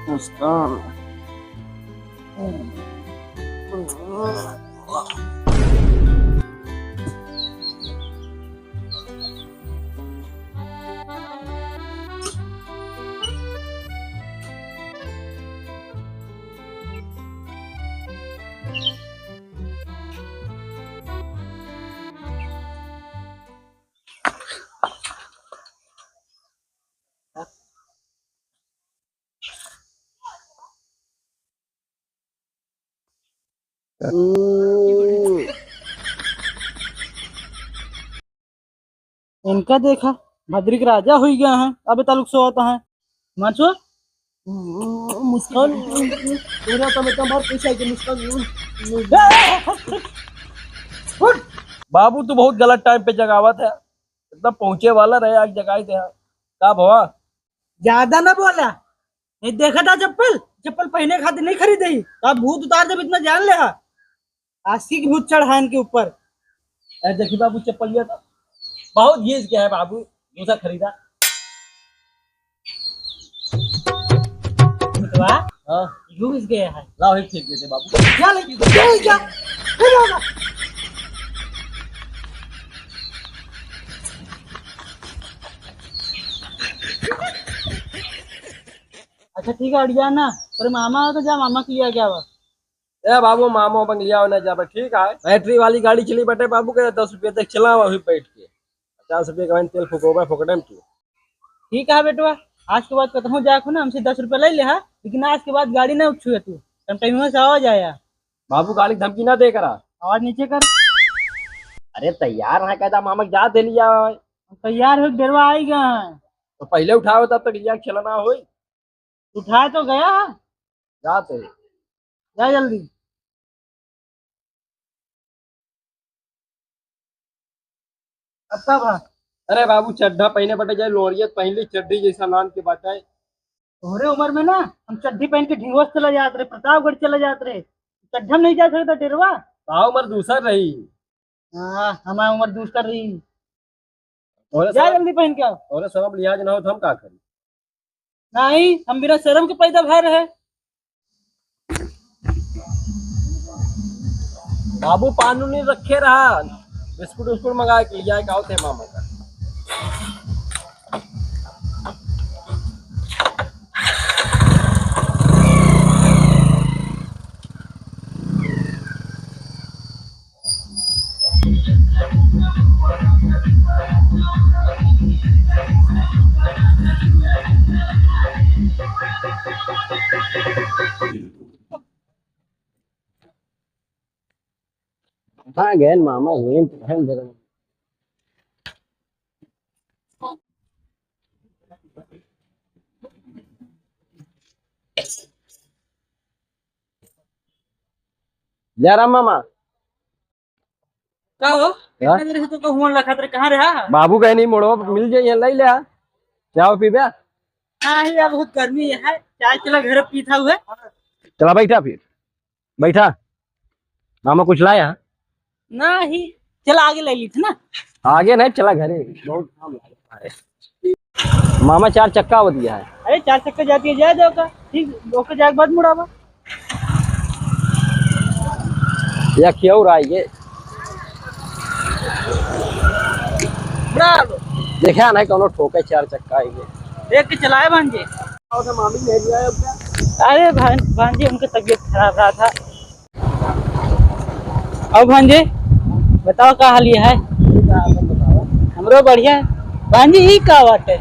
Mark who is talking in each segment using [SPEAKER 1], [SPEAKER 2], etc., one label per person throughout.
[SPEAKER 1] मुस्कान।
[SPEAKER 2] इनका देखा भद्रिक राजा हुई गया है अब तालुक से होता है माचो
[SPEAKER 1] मुस्कान पूरा तो मैं बाहर पैसा के मुस्कान। बाबू तू बहुत गलत टाइम पे जगावत है। इतना पहुंचे वाला रहे आज जगाई दे का भवा।
[SPEAKER 2] ज्यादा ना बोला। नहीं देखा था चप्पल चप्पल पहने खातिर नहीं खरीदे अब भूत उतार जब इतना जान ले आशिक भूत चढ़ा इनके ऊपर।
[SPEAKER 1] देखी बाबू चप्पल लिया था बहुत घिस गया है बाबू दूसरा खरीदा। हाँ
[SPEAKER 2] घुस गया है
[SPEAKER 1] लाओ एक फेंक देते बाबू।
[SPEAKER 2] क्या लेके क्या फिर होगा। अच्छा ठीक है हट जा ना तेरे मामा हो तो जा मामा के लिया क्या हुआ।
[SPEAKER 1] ए बाबू मामो बंग लिया होना जा ठीक है। बैटरी वाली गाड़ी चली बटे बाबू के 10 रुपये तक चला अभी बैठ के 50 रुपये का तेल फूको फोकटे में तू।
[SPEAKER 2] ठीक है बेटवा आज के बाद कतहूँ जाए ना हमसे 10 रुपया ले ले लेकिन आज के बाद गाड़ी ना छुए तू टाइम से आवाज आया।
[SPEAKER 1] बाबू गाड़ी धमकी ना दे करा।
[SPEAKER 2] आवाज नीचे कर।
[SPEAKER 1] अरे तैयार है कहता मामा जा दे लिया।
[SPEAKER 2] तैयार हो डेरवा आएगा
[SPEAKER 1] तो पहले उठाओ तब तक लिया चलना हो
[SPEAKER 2] उठाए तो गया
[SPEAKER 1] जाते।
[SPEAKER 2] जा जल्दी। अब तक
[SPEAKER 1] अरे बाबू चड्ढा पहने बटे जाए लोरियत पहली चड्डी जैसा नाम के बाटे।
[SPEAKER 2] तोहरे उम्र में ना हम चड्डी पहन के ढिंगोस चला जाते रहे प्रतापगढ़ चला जाते रहे चड्ढा में नहीं जा सकता डेरवा।
[SPEAKER 1] ताऊ उम्र दूसर रही।
[SPEAKER 2] हाँ हमारी उम्र दूसरा रही।
[SPEAKER 1] और
[SPEAKER 2] जा जल्दी पहन के आओ।
[SPEAKER 1] और सब लिहाज ना हो तो हम का करी।
[SPEAKER 2] नहीं हम बिना शर्म के पैदा भर रहे।
[SPEAKER 1] बाबू पानी नहीं रखे रहा बिस्कुट उस्कुट मंगा के लिया का थे मामा का। हाँ गए मामा ये पहन दे रहे। जा रहा मामा
[SPEAKER 2] का हो इतने देर से तो हुआ रखा तेरे कहाँ रहा।
[SPEAKER 1] बाबू कहीं नहीं मोड़ो मिल जाइए ले लिया चाहो पी बे।
[SPEAKER 2] हाँ यार बहुत गर्मी है चाय चला घर पीता हुआ।
[SPEAKER 1] चला बैठा फिर बैठा मामा कुछ लाया
[SPEAKER 2] नहीं चला आगे ले ली थी ना।
[SPEAKER 1] आगे नहीं चला घरे बहुत काम है। मामा 4 चक्का हो दिया है।
[SPEAKER 2] अरे 4 चक्कर जाती है जाए जाओ का ठीक होकर जाए बाद मुड़ावा।
[SPEAKER 1] या क्यों आएंगे देखा नहीं कोनो ठोके 4 चक्का आएंगे
[SPEAKER 2] देख के चलाए भांजे।
[SPEAKER 1] तो मामी ले लिया क्या।
[SPEAKER 2] अरे भांजे उनकी तबीयत खराब रहा था। अब भांजे बताओ क्या हाल है। हमरो बढ़िया है भांजे ही का बात है।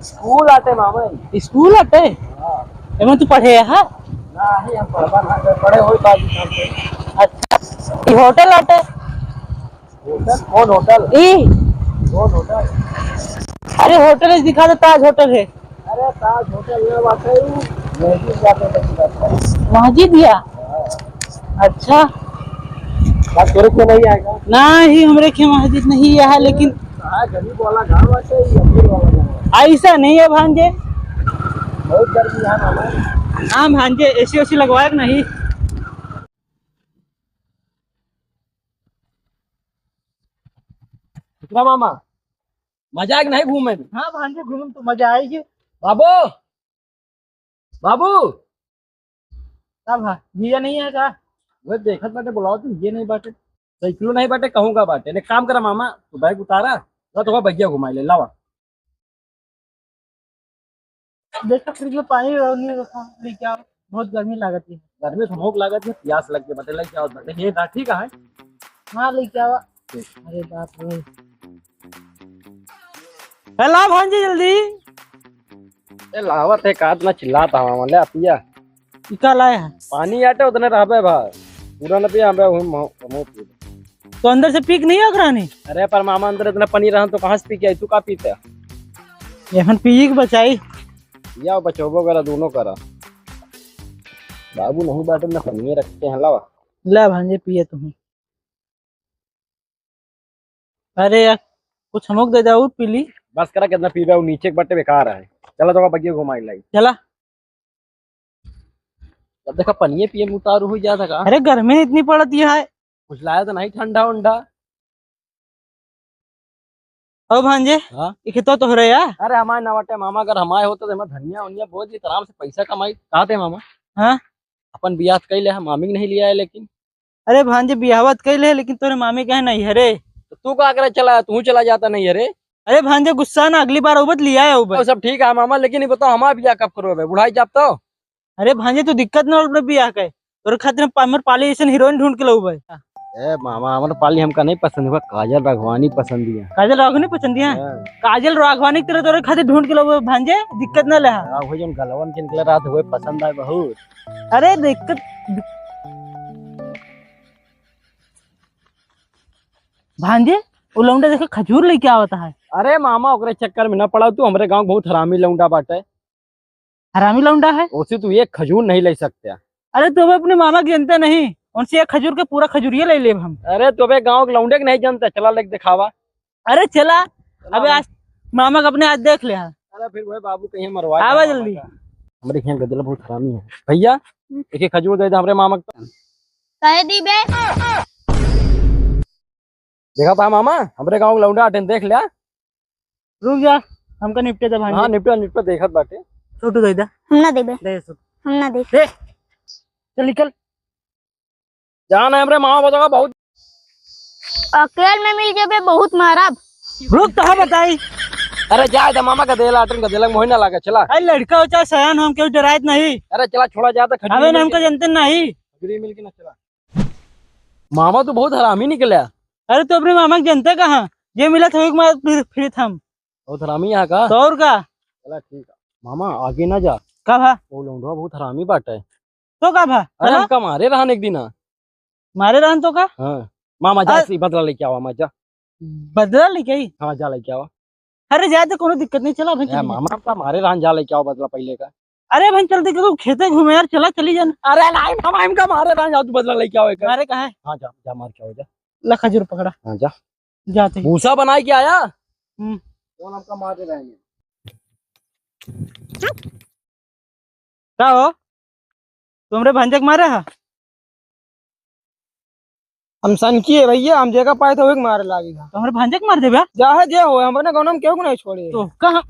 [SPEAKER 1] स्कूल आते मामा
[SPEAKER 2] स्कूल आते एवं तू पढ़े है
[SPEAKER 1] नहीं हम पढ़े हुए बाजी।
[SPEAKER 2] अच्छा होटल आते
[SPEAKER 1] होटल कौन होटल कौन होटल।
[SPEAKER 2] अरे होटल है दिखा दो ताज होटल है।
[SPEAKER 1] अरे ताज होटल में बात है
[SPEAKER 2] मस्जिद दिया। अच्छा
[SPEAKER 1] बात तोरे क्यों नहीं आएगा।
[SPEAKER 2] नहीं हमरे के मस्जिद नहीं है लेकिन
[SPEAKER 1] गरीब वाला गाँव है अमीर वाला गाँव
[SPEAKER 2] ऐसा नहीं है भांजे।
[SPEAKER 1] बहुत गर्मी है मामा।
[SPEAKER 2] हाँ भांजे एसी ओसी लगवाए कि नहीं।
[SPEAKER 1] मामा मजाक नहीं घूमे।
[SPEAKER 2] हाँ भांजे घूम तो मजा आएगी।
[SPEAKER 1] बाबू बाबू
[SPEAKER 2] का भा भैया नहीं है का?
[SPEAKER 1] वो देखत बाटे बुलाओ तू ये नहीं बाटे साइकिलो नहीं बाटे कहूँगा बाटे ने काम करा मामा तू बैग उतारा तो भैया घुमाई ले लावा।
[SPEAKER 2] देखा फ्रिज में पानी नहीं रखा लेके आओ, बहुत गर्मी लागती है।
[SPEAKER 1] गर्मी से भूख लागत है प्यास लग के बाटे लेके आओ बाटे ये राठी का है।
[SPEAKER 2] हाँ लेके आओ। अरे बाप रे, हेलो भांजी जल्दी।
[SPEAKER 1] ए लावत है काट ना चिल्लाता मामा ले पिया
[SPEAKER 2] इका लाया है
[SPEAKER 1] पानी आटे उतने रहबे भा पूरा न पिया हमें हम
[SPEAKER 2] तो अंदर से पीक नहीं होगा नहीं।
[SPEAKER 1] अरे पर मामा अंदर इतना पानी रहा तो कहाँ से पी के आई तू का पीते
[SPEAKER 2] एहन पी बचाई
[SPEAKER 1] या बचोबो करा दोनों करा बाबू नहीं बाटे ना पनिए रखते हैं लावा।
[SPEAKER 2] ले भांजे पिए तुम्हें। अरे यार कुछ हमक दे जाओ पी ली।
[SPEAKER 1] बस करा कितना पी रहा हूँ नीचे के बट्टे बेकार है चला तो बगिए घुमाई लाई
[SPEAKER 2] चला।
[SPEAKER 1] अब देखा पनिए पिए उतारू हो जाता का।
[SPEAKER 2] अरे गर्मी इतनी पड़ती है
[SPEAKER 1] कुछ लाया तो नहीं ठंडा उंडा।
[SPEAKER 2] ओ भांजे
[SPEAKER 1] हाँ
[SPEAKER 2] इके तो रहे यार।
[SPEAKER 1] अरे हमारे नवाटे मामा अगर हमारे होते तो हमें धनिया उनिया बहुत ही आराम से पैसा कमाई कहा थे मामा।
[SPEAKER 2] हाँ
[SPEAKER 1] अपन बियाह कई ले मामी नहीं लिया है लेकिन।
[SPEAKER 2] अरे भांजे बियाहवत कई ले लेकिन तोरे मामी कहे नहीं हरे
[SPEAKER 1] तो तू का करे चला तू चला जाता नहीं अरे।
[SPEAKER 2] अरे भांजे गुस्सा ना अगली बार उबत लिया है उबत।
[SPEAKER 1] तो सब ठीक है मामा लेकिन ये बताओ हमारा बियाह कब करो बुढ़ाई जाब तो।
[SPEAKER 2] अरे भांजे तू दिक्कत ना उबत बियाह के तोरे खातिर पामर पाली ऐसे हीरोइन ढूंढ के लो भाई।
[SPEAKER 1] ए मामा हमारे पाली हमका नहीं पसंद है काजल राघवानी पसंद है।
[SPEAKER 2] काजल राघवानी पसंद है। काजल राघवानी तेरे तोरे खातिर ढूंढ के लो भांजे दिक्कत ना ले।
[SPEAKER 1] वो जो गलवन के निकल रहा था वो पसंद आए बहुत।
[SPEAKER 2] अरे दिक्कत भांजे वो लौंडा देखो खजूर लेके आवता है।
[SPEAKER 1] अरे मामा ओकरे चक्कर में न पड़ा तू हमारे गांव बहुत हरामी लौंडा बाटे।
[SPEAKER 2] हरामी लौंडा है
[SPEAKER 1] उसे तू एक खजूर नहीं ले सकते।
[SPEAKER 2] अरे तुम अपने मामा की जनता नहीं उनसे एक खजूर के पूरा खजूरिया ले ले हम।
[SPEAKER 1] अरे तुम्हें गांव के लौंडे के नहीं जानता चला लेके दिखावा।
[SPEAKER 2] अरे चला अबे आज मामा का अपने आज देख ले।
[SPEAKER 1] अरे फिर वही बाबू कहीं मरवा
[SPEAKER 2] आवा जल्दी।
[SPEAKER 1] हमारे यहाँ गदला बहुत हरामी है भैया एक खजूर दे दे हमारे मामा को।
[SPEAKER 3] कहे दी बे
[SPEAKER 1] देखा था मामा हमारे गांव के लौंडा अटेन देख लिया।
[SPEAKER 2] रुक जा हमका निपटे दे भांजे।
[SPEAKER 1] हाँ निपटा निपटा देखत बाटे।
[SPEAKER 2] छोटू दे दे
[SPEAKER 3] हम ना देबे
[SPEAKER 2] दे छोटू
[SPEAKER 3] हम ना दे
[SPEAKER 2] दे चल निकल।
[SPEAKER 1] जाना है हमारे मामा बताओ बहुत।
[SPEAKER 3] अकेल में मिल जाबे बहुत मारब।
[SPEAKER 2] रुक तो हाँ बताई।
[SPEAKER 1] अरे जाए था मामा का देला अटन का देला मोहिना लगा चला।
[SPEAKER 2] अरे लड़का हो चाहे सयान हम क्यों डरायत नहीं।
[SPEAKER 1] अरे चला छोड़ा जाता खजूर
[SPEAKER 2] हमें हमका जानते नहीं।
[SPEAKER 1] खजूरी मिल के ना चला। मामा तो बहुत हरामी निकला।
[SPEAKER 2] अरे तो अपने मामा की जनता कहाँ ये मिला था फिर हम
[SPEAKER 1] बहुत हरामी यहाँ का।
[SPEAKER 2] तो और का
[SPEAKER 1] चला ठीक है मामा आगे ना जा
[SPEAKER 2] का भा
[SPEAKER 1] वो लौंडा बहुत हरामी बाटा है।
[SPEAKER 2] तो का भा
[SPEAKER 1] अरे हमका मारे रहन एक दिन।
[SPEAKER 2] मारे रहन तो का
[SPEAKER 1] हाँ मामा जा सी बदला लेके आवा मामा जा।
[SPEAKER 2] बदला लेके आई।
[SPEAKER 1] हाँ जा लेके आवा।
[SPEAKER 2] अरे जाए तो कोनो दिक्कत नहीं चला भाई।
[SPEAKER 1] मामा हमका मारे रहन जा लेके आओ बदला पहले का।
[SPEAKER 2] अरे भाई चल देखो खेते घूमे यार चला चली जाना।
[SPEAKER 1] अरे नहीं मामा हमका मारे रहन जाओ तू बदला लेके आओ एक।
[SPEAKER 2] मारे कहा है
[SPEAKER 1] हाँ जा जा मार के आओ जा।
[SPEAKER 2] ला खजूर पकड़ा
[SPEAKER 1] हाँ जा
[SPEAKER 2] जाते ही।
[SPEAKER 1] भूसा बना के आया।
[SPEAKER 2] हम्म।
[SPEAKER 1] कौन हमका मारे रहेंगे।
[SPEAKER 2] का हो तुमरे भंजक मारे हा।
[SPEAKER 4] हम सन किए भैया हम जगह पाए तो मारे लागेगा।
[SPEAKER 2] तुमरे भंजक मार दे
[SPEAKER 4] जा है जे हो हमने गाँव में क्यों नहीं छोड़े।
[SPEAKER 2] तो कहा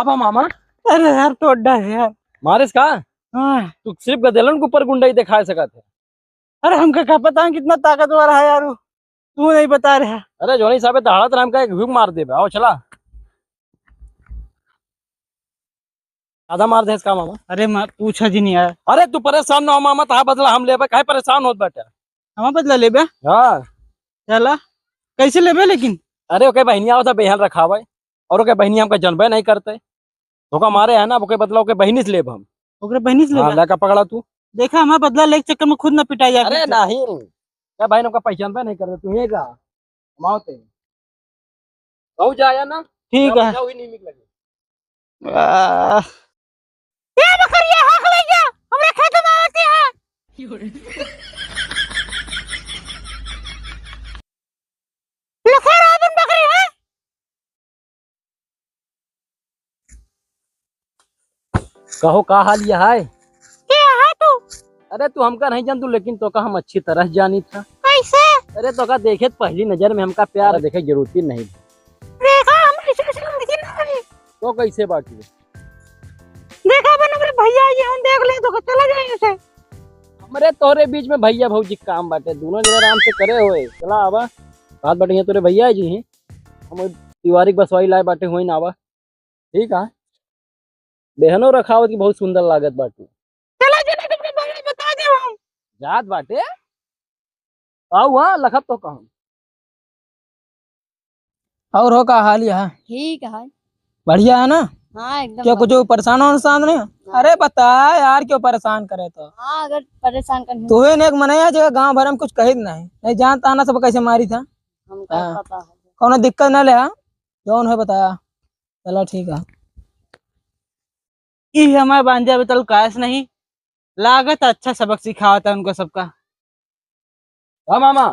[SPEAKER 1] का मामा
[SPEAKER 2] अरे यार तो अड्डा है यार।
[SPEAKER 1] मारिस का
[SPEAKER 2] हाँ।
[SPEAKER 1] तू सिर्फ गदेलन के ऊपर गुंडाई दिखा सका थे।
[SPEAKER 2] अरे हमका क्या पता है कितना ताकतवर है यार तू नहीं बता रहा।
[SPEAKER 1] अरे जोनी साहब दहाड़त हमका एक हुक मार दे आओ चला आधा मार दे इसका मामा।
[SPEAKER 2] अरे पूछा जी नहीं यार।
[SPEAKER 1] अरे तू परेशान ना हो मामा ता बदला हम लेबे काहे परेशान होत बाटे।
[SPEAKER 2] हम बदला लेबे।
[SPEAKER 1] हाँ
[SPEAKER 2] चला कैसे लेबे लेकिन।
[SPEAKER 1] अरे ओके बहनिया होता बेहल रखावे और ओके बहनी हमका जनबे नहीं करते धोखा मारे है ना ओके बदला ओके बहनी से लेब हम।
[SPEAKER 2] ओकरे बहनी से
[SPEAKER 1] हाँ
[SPEAKER 2] लेबे।
[SPEAKER 1] लगा पकड़ा तू।
[SPEAKER 2] देखा हमारा बदला लेके चक्कर में खुद ना पिटाई जाए।
[SPEAKER 1] अरे नहीं क्या भाई हमका पहचान पे नहीं करते तू ये का माओते कहू जाया ना
[SPEAKER 2] ठीक है।
[SPEAKER 1] जाओ ही नहीं निकलेगी।
[SPEAKER 2] ये बकरिया हक ले जा हमरे खेत में आती है।
[SPEAKER 1] कहो का हाल यह है?
[SPEAKER 2] क्या है तू?
[SPEAKER 1] अरे तू हमका नहीं जान तू, लेकिन तो का हम अच्छी तरह जानी था।
[SPEAKER 2] कैसे
[SPEAKER 1] अरे तो का देखे पहली नजर में हमका प्यार देखे जरूरत ही नहीं।
[SPEAKER 2] देखा हम किसी किसी को नहीं लगी।
[SPEAKER 1] तो कैसे बाकी
[SPEAKER 2] देखा बन मेरे भैया जी हम देख ले तो चला जाएंगे से।
[SPEAKER 1] हमारे तोरे बीच में भैया भौजी काम बाटे, दोनों जने आराम से करे हुए। चला आवा बात बाटे, यहाँ तोरे भैया जी हैं, हम तिवारी बसवाई लाए बाटे हुई ना आवा। ठीक है, बहनों रखावत की बहुत सुंदर लागत बाटू।
[SPEAKER 2] चला चला तुमने बड़ा बता दे हम
[SPEAKER 1] जात बाटे आओ हाँ लखत तो कहूँ।
[SPEAKER 4] और हो का हाल यह?
[SPEAKER 3] ठीक है।
[SPEAKER 4] बढ़िया है ना?
[SPEAKER 3] हाँ एकदम
[SPEAKER 4] क्या कुछ परेशान नहीं? अरे बता यार, क्यों परेशान करे तो?
[SPEAKER 3] हाँ अगर परेशान करने
[SPEAKER 4] तू ही ने एक मनाया जगह गांव भर में कुछ कही नहीं जानता आना सब कैसे मारी था।
[SPEAKER 3] हमको
[SPEAKER 4] हाँ।
[SPEAKER 3] पता है।
[SPEAKER 4] कौन दिक्कत ना ले जौन है बताया। चलो ठीक है।
[SPEAKER 2] ई हमारे बांजा बेतल काश नहीं लागत अच्छा सबक सिखावा था उनको सबका।
[SPEAKER 1] हाँ मामा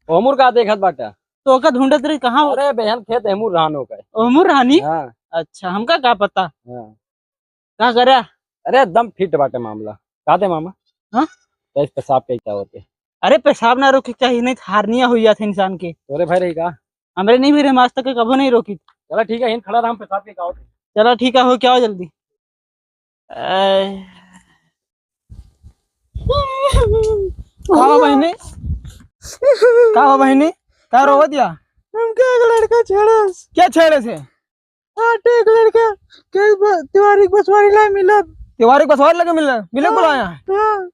[SPEAKER 1] ओमुर का देखत बाटा।
[SPEAKER 2] तो का ढूंढत रही कहाँ हो?
[SPEAKER 1] अरे बहन खेत हेमूर रान हो गए।
[SPEAKER 2] उमर रानी।
[SPEAKER 1] हाँ
[SPEAKER 2] अच्छा हमका क्या पता
[SPEAKER 1] हाँ।
[SPEAKER 2] क्या करे।
[SPEAKER 1] अरे एकदम फिट बाटे मामला। का दे मामा?
[SPEAKER 2] हाँ?
[SPEAKER 1] तो इस पेशाब कैसा होते?
[SPEAKER 2] अरे पेशाब ना रोके चाहिए, नहीं हारनिया हुई जाती इंसान के।
[SPEAKER 1] तोरे भाई रही का?
[SPEAKER 2] हमरे नहीं मेरे आज तक कभी नहीं रोकी।
[SPEAKER 1] चला ठीक है, इन खड़ा रहा हम पेशाब के गाँव।
[SPEAKER 2] चलो ठीक है, हो क्या हो जल्दी।
[SPEAKER 4] का हो बहनी? का हो बहनी? क्या रोवा दिया?
[SPEAKER 2] हमका एक लड़का छेड़ा।
[SPEAKER 4] क्या छेड़े से?
[SPEAKER 2] एक लड़का तिवारी बसवारी ला मिला।
[SPEAKER 4] तिवारी को सवार लगे मिले बुलाया।
[SPEAKER 2] हाँ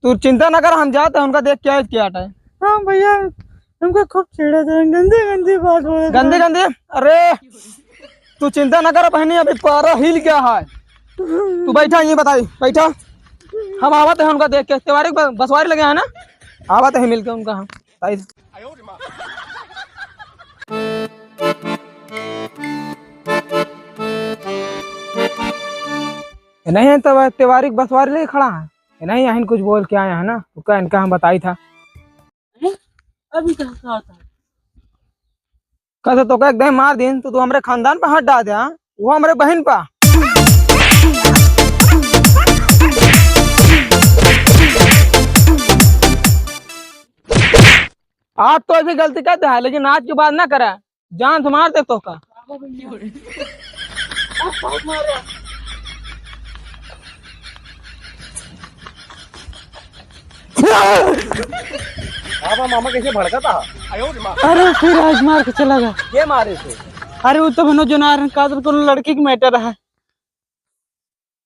[SPEAKER 4] तू चिंता ना कर, हम जाते हैं उनका देख क्या हटा है।
[SPEAKER 2] हाँ भैया हमको खूब छेड़ा था, गंदी गंदी बात हो।
[SPEAKER 4] गंदे गंदे? अरे तू चिंता ना कर बहनी, अभी पारा हिल गया है। तू बैठा ये बताई बैठा, हम आवत है उनका देख के। तिवारी बसवारी लगे है ना, आवत है मिलके उनका। हम बताई नहीं है तब तिवारी बसवारी लेके खड़ा है नहीं, यहाँ कुछ बोल के आया है ना, तो क्या इनका हम बताई था।
[SPEAKER 2] अभी क्या होता है?
[SPEAKER 4] कैसे तो क्या एकदम मार दिन तो तू हमारे खानदान पे हाथ डाल दे। हाँ? वो हमारे बहन पा। आज तो ऐसी गलती करते है, लेकिन आज के बाद ना करा, जान से मार दे तो का।
[SPEAKER 1] आप मामा कैसे भड़का था?
[SPEAKER 2] अरे फिर आज मार के चला गया।
[SPEAKER 1] ये मारे थे?
[SPEAKER 2] अरे वो तो बनो जो नारायण कादर को लड़की की मैटर है।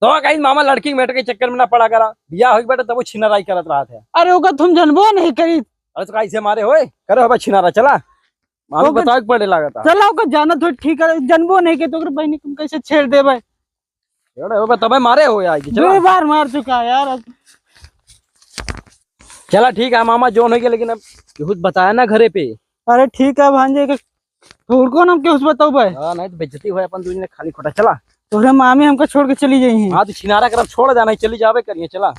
[SPEAKER 1] तो कहीं मामा लड़की मेटर के चक्कर में ना पड़ा करा, बिया हो बेटा तब वो छिनाराई करत रहा था।
[SPEAKER 2] अरे वो तुम जनबो नहीं करी।
[SPEAKER 1] अरे तो कैसे मारे होए करे हो छिनारा? चला मालूम बताओ पड़े लगा था।
[SPEAKER 2] चला ओका जाना तो ठीक है, जनबो नहीं के तो बहनी तुम कैसे छेड़ दे भाई।
[SPEAKER 1] तब मारे हो आएगी।
[SPEAKER 2] दो बार मार चुका यार अब।
[SPEAKER 1] चला ठीक है मामा जोन हो गया, लेकिन अब कुछ बताया ना घरे पे।
[SPEAKER 2] अरे ठीक है भांजे के को नाम क्यों बताओ भाई।
[SPEAKER 1] हाँ नहीं तो बेइज्जती हो अपन दूसरे ने खाली खोटा। चला
[SPEAKER 2] तोरे मामी हमको छोड़ के चली गई हैं।
[SPEAKER 1] हाँ तो छिनारा कर छोड़ जाना, चली जावे करिए। चला